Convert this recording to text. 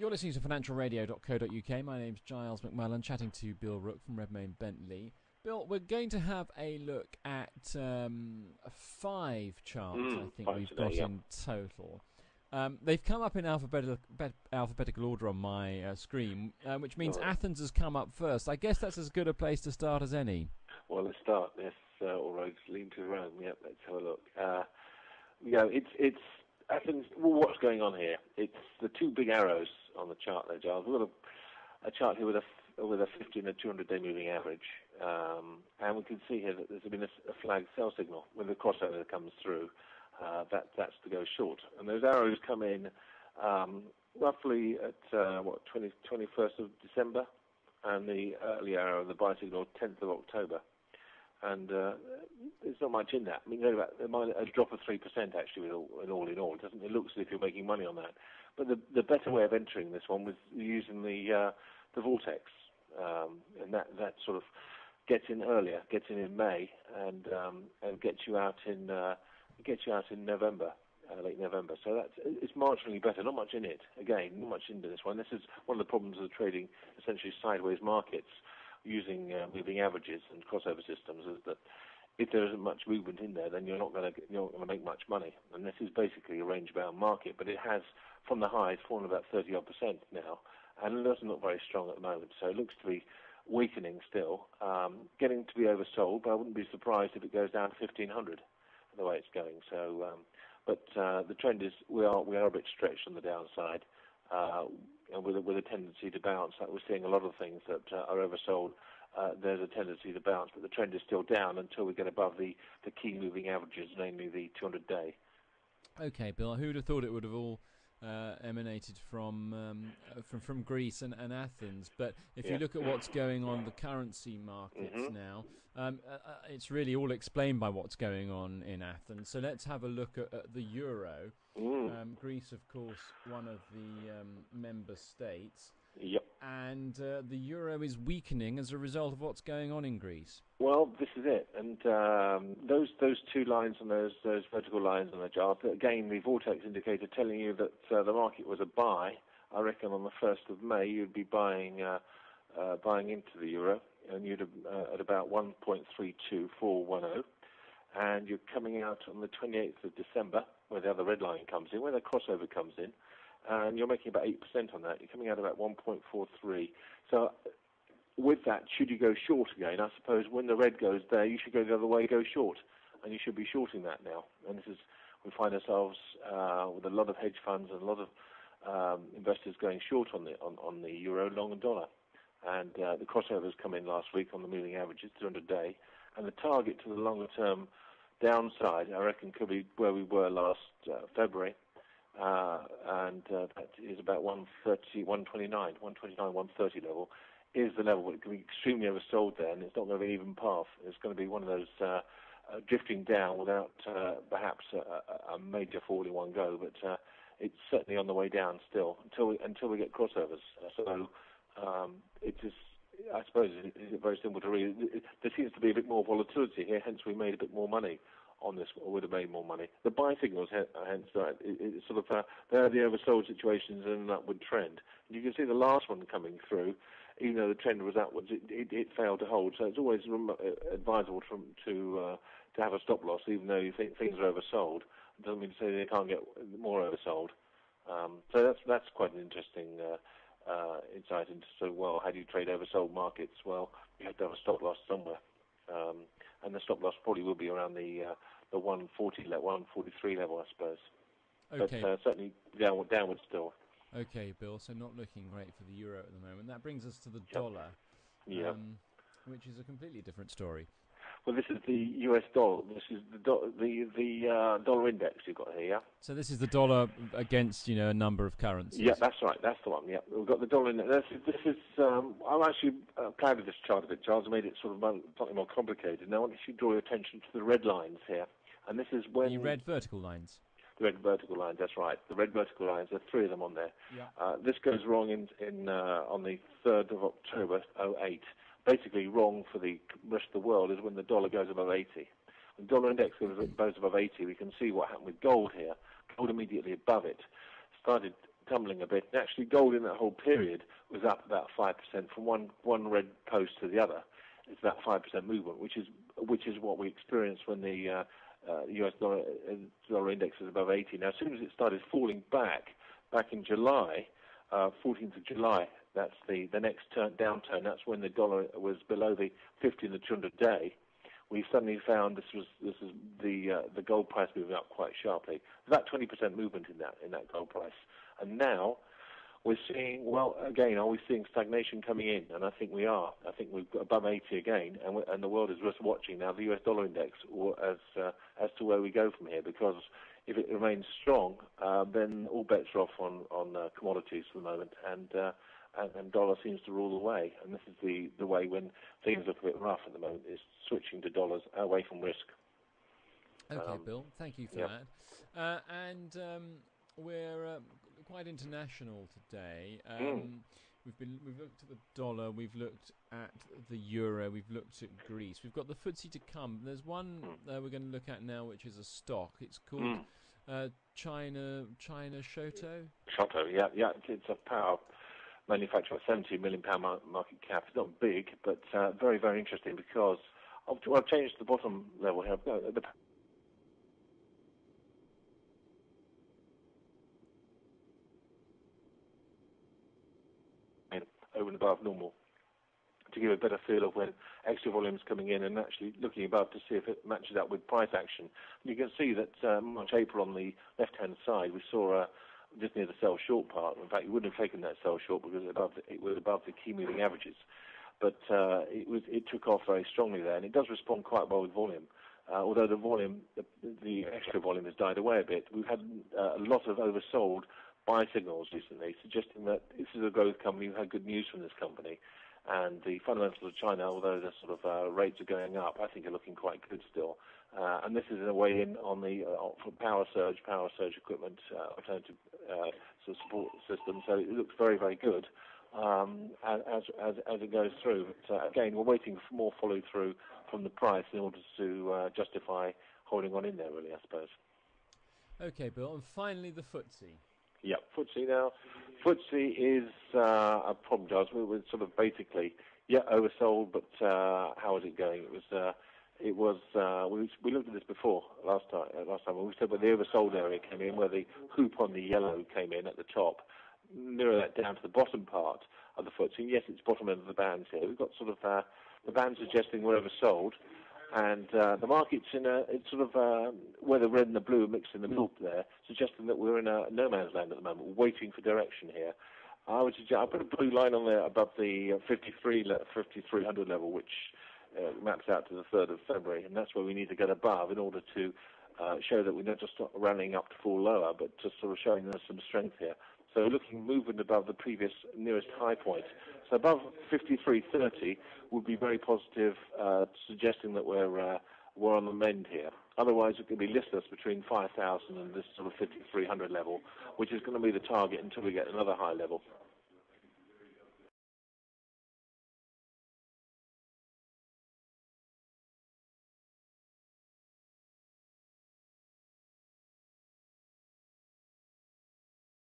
You're listening to financialradio.co.uk. My name's Giles McMullen, chatting to Bill Rook from Redmayne Bentley. Bill, we're going to have a look at 5 charts, I think we've got in total. They've come up in alphabetical order on my screen, which means Athens has come up first. I guess that's as good a place to start as any. Well, let's start. Yes, all roads lead to Rome. Yep, let's have a look. It's Athens. Well, what's going on here? It's the 2 big arrows on the chart there, Giles. We've got a chart here with a 50 and a 200-day moving average, and we can see here that there's been a flag sell signal when the crossover comes through. That's to go short, and those arrows come in roughly at 21st of December, and the early arrow, the buy signal, 10th of October. And there's not much in that. I mean, there might a drop of 3% actually, in all. It looks as if you're making money on that. But the better way of entering this one was using the vortex, and that sort of gets in earlier, gets in May, and gets you out in November, late November. So it's marginally better. Not much in it. Again, not much into this one. This is one of the problems of trading essentially sideways markets using moving averages and crossover systems, is that if there isn't much movement in there, then you're not going to make much money. And this is basically a range-bound market, but it has, from the highs, fallen about 30-odd% now, and it doesn't look very strong at the moment. So it looks to be weakening still, getting to be oversold, but I wouldn't be surprised if it goes down to 1,500 the way it's going. So, but the trend is we are a bit stretched on the downside. And with a tendency to bounce, like we're seeing a lot of things that are oversold. There's a tendency to bounce, but the trend is still down until we get above the key moving averages, namely the 200-day. Okay, Bill. Who'd have thought it would have all emanated from Greece and Athens? But if you look at what's going on the currency markets now, it's really all explained by what's going on in Athens. So let's have a look at the euro. Greece, of course, one of the member states. Yep. And the euro is weakening as a result of what's going on in Greece. Well, this is it. And those 2 lines and those vertical lines on the chart, again, the vortex indicator telling you that the market was a buy. I reckon on the 1st of May you'd be buying into the euro, and you'd at about 1.32410. And you're coming out on the 28th of December, where the other red line comes in, where the crossover comes in, and you're making about 8% on that. You're coming out about 1.43. So with that, should you go short again, I suppose when the red goes there, you should go the other way, go short, and you should be shorting that now. And we find ourselves with a lot of hedge funds and a lot of investors going short on the euro, long and dollar. And the crossovers come in last week on the moving averages, 200-day, and the target to the longer-term downside, I reckon, could be where we were last February, and that is about 130, 129, 130 level, is the level. It can be extremely oversold there, and it's not going to be an even path. It's going to be one of those drifting down without perhaps a major fall in one go, but it's certainly on the way down still until we get crossovers. So it is, I suppose, it's very simple to read. There seems to be a bit more volatility here, hence we made a bit more money on this, or would have made more money. The buy signals, hence, it's sort of they're the oversold situations in an upward trend. And you can see the last one coming through, even though the trend was upwards, it failed to hold. So it's always advisable to have a stop loss, even though you think things are oversold. It doesn't mean to say they can't get more oversold. So that's quite an interesting insight into sort of, well, how do you trade oversold markets? Well, you have to have a stop loss somewhere. And the stop loss probably will be around the 140 level, 143 level, I suppose. Okay. But certainly downward still. Okay, Bill. So not looking great for the euro at the moment. That brings us to the dollar, which is a completely different story. Well, this is the US dollar. This is the dollar index you've got here. Yeah? So this is the dollar against a number of currencies. Yeah, that's right. That's the one. Yeah, we've got the dollar index. This is. I'm actually proud of this chart a bit, Charles. I made it sort of slightly more complicated. Now I want you to draw your attention to the red lines here, and this is when the red vertical lines. The red vertical lines. That's right. The red vertical lines. There are 3 of them on there. Yeah. This goes wrong on the 3rd of October, '08. Basically wrong for the rest of the world is when the dollar goes above 80. When the dollar index goes above 80, we can see what happened with gold here. Gold immediately above it started tumbling a bit. And actually, gold in that whole period was up about 5% from one red post to the other. It's about 5% movement, which is what we experienced when the US dollar index was above 80. Now, as soon as it started falling back in July, 14th of July, that's the next downturn. That's when the dollar was below the 50 and the 200 day. We suddenly found this is the gold price moving up quite sharply. About 20% movement in that gold price, and now we're seeing, well, again, are we seeing stagnation coming in? And I think we are. I think we've got above 80 again, and the world is just watching now the US dollar index as to where we go from here, because if it remains strong, then all bets are off on commodities for the moment, and dollar seems to rule the way. And this is the way when things look a bit rough at the moment, is switching to dollars away from risk. Okay, Bill, thank you for that. We're quite international today. We've looked at the dollar, we've looked at the euro, we've looked at Greece. We've got the FTSE to come. There's one we're going to look at now, which is a stock. It's called China Shoto. Shoto, yeah. It's a power manufacturer, £70 million market cap. It's not big, but very, very interesting, because I've changed the bottom level here. Over and above normal, to give a better feel of when extra volume is coming in, and actually looking above to see if it matches up with price action. And you can see that March, April on the left-hand side, we saw just near the sell short part. In fact, you wouldn't have taken that sell short because it was above the key moving averages, but it took off very strongly there, and it does respond quite well with volume. Although the extra volume has died away a bit, we've had a lot of oversold buy signals recently, suggesting that this is a growth company. We've had good news from this company, and the fundamentals of China, although the sort of rates are going up, I think are looking quite good still. And this is in a way in on the for power surge equipment, alternative sort of support system. So it looks very, very good as it goes through. But again, we're waiting for more follow through from the price in order to justify holding on in there, really, I suppose. Okay, Bill, and finally the FTSE. Yeah, FTSE now. FTSE is, I apologise, we're sort of basically, oversold, but how is it going? We looked at this before last time, when we said where the oversold area came in, where the hoop on the yellow came in at the top, mirror that down to the bottom part of the FTSE. Yes, it's bottom end of the bands here. We've got sort of the band suggesting we're oversold, and the market's in it's sort of where the red and the blue are mixed in the middle there, suggesting that we're in a no man's land at the moment, waiting for direction here. I put a blue line on there above the 5300 level, which maps out to the 3rd of February, and that's where we need to get above in order to show that we're not just rallying up to fall lower, but just sort of showing there's some strength here. So looking movement above the previous nearest high point. So above 53.30 would be very positive, suggesting that we're on the mend here. Otherwise, it could be listless between 5,000 and this sort of 5300 level, which is going to be the target until we get another high level.